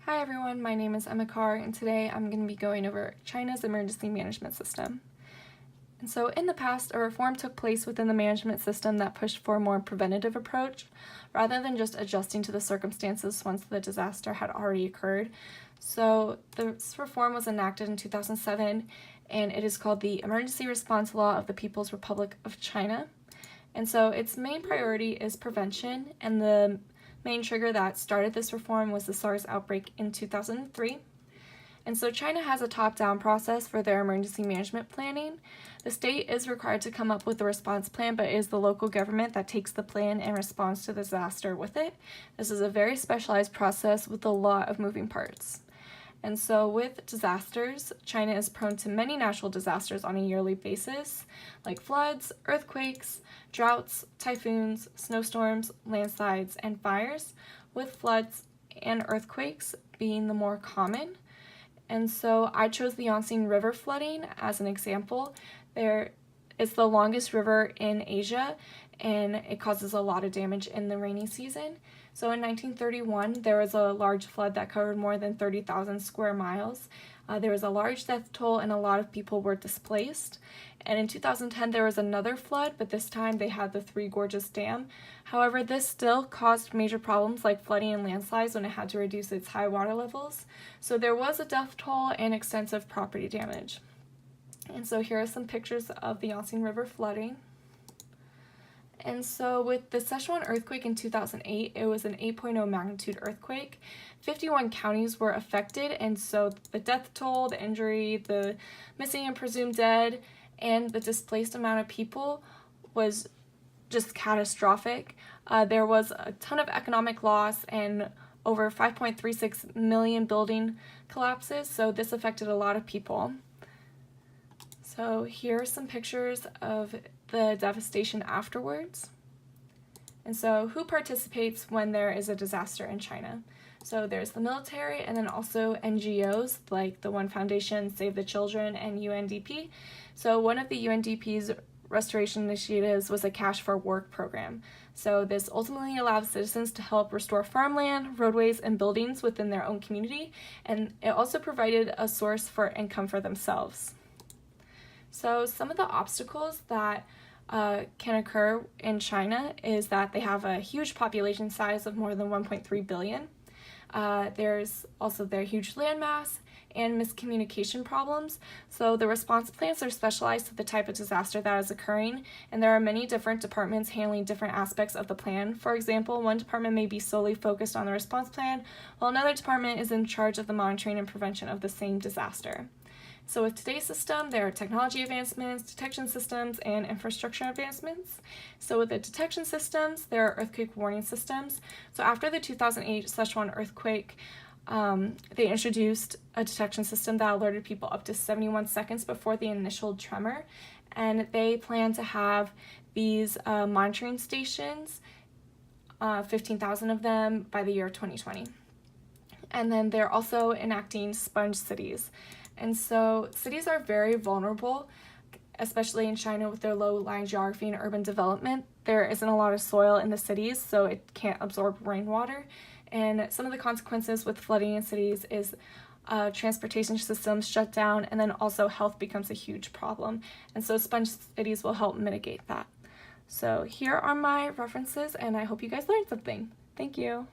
Hi everyone, my name is Carr, and today I'm going to be going over China's emergency management system. And so in the past, a reform took place within the management system that pushed for a more preventative approach, rather than just adjusting to the circumstances once the disaster had already occurred. So this reform was enacted in 2007, and it is called the Emergency Response Law of the People's Republic of China. And so its main priority is prevention, and the main trigger that started this reform was the SARS outbreak in 2003. And so China has a top-down process for their emergency management planning. The state is required to come up with a response plan, but it is the local government that takes the plan and responds to the disaster with it. This is a very specialized process with a lot of moving parts. And so with disasters, China is prone to many natural disasters on a yearly basis, like floods, earthquakes, droughts, typhoons, snowstorms, landslides, and fires, with floods and earthquakes being the more common. And so I chose the Yangtze River flooding as an example. It's the longest river in Asia, and it causes a lot of damage in the rainy season. So in 1931, there was a large flood that covered more than 30,000 square miles. There was a large death toll and a lot of people were displaced. And in 2010, there was another flood, but this time they had the Three Gorges Dam. However, this still caused major problems like flooding and landslides when it had to reduce its high water levels. So there was a death toll and extensive property damage. And so here are some pictures of the Yangtze River flooding. And so with the Sichuan earthquake in 2008, it was an 8.0 magnitude earthquake. 51 counties were affected, and so the death toll, the injury, the missing and presumed dead, and the displaced amount of people was just catastrophic. There was a ton of economic loss and over 5.36 million building collapses, so this affected a lot of people. So here are some pictures of the devastation afterwards. And so who participates when there is a disaster in China? So there's the military and then also NGOs like the One Foundation, Save the Children, and UNDP. So one of the UNDP's restoration initiatives was a Cash for Work program. So this ultimately allows citizens to help restore farmland, roadways, and buildings within their own community, and it also provided a source for income for themselves. So some of the obstacles that can occur in China is that they have a huge population size of more than 1.3 billion. There's also their huge landmass and miscommunication problems. So the response plans are specialized to the type of disaster that is occurring, and there are many different departments handling different aspects of the plan. For example, one department may be solely focused on the response plan, while another department is in charge of the monitoring and prevention of the same disaster. So with today's system, there are technology advancements, detection systems, and infrastructure advancements. So with the detection systems, there are earthquake warning systems. So after the 2008 Sichuan earthquake, they introduced a detection system that alerted people up to 71 seconds before the initial tremor. And they plan to have these monitoring stations, 15,000 of them by the year 2020. And then they're also enacting sponge cities. And so cities are very vulnerable, especially in China with their low-lying geography and urban development. There isn't a lot of soil in the cities, so it can't absorb rainwater. And some of the consequences with flooding in cities is transportation systems shut down, and then also health becomes a huge problem. And so sponge cities will help mitigate that. So here are my references, and I hope you guys learned something. Thank you.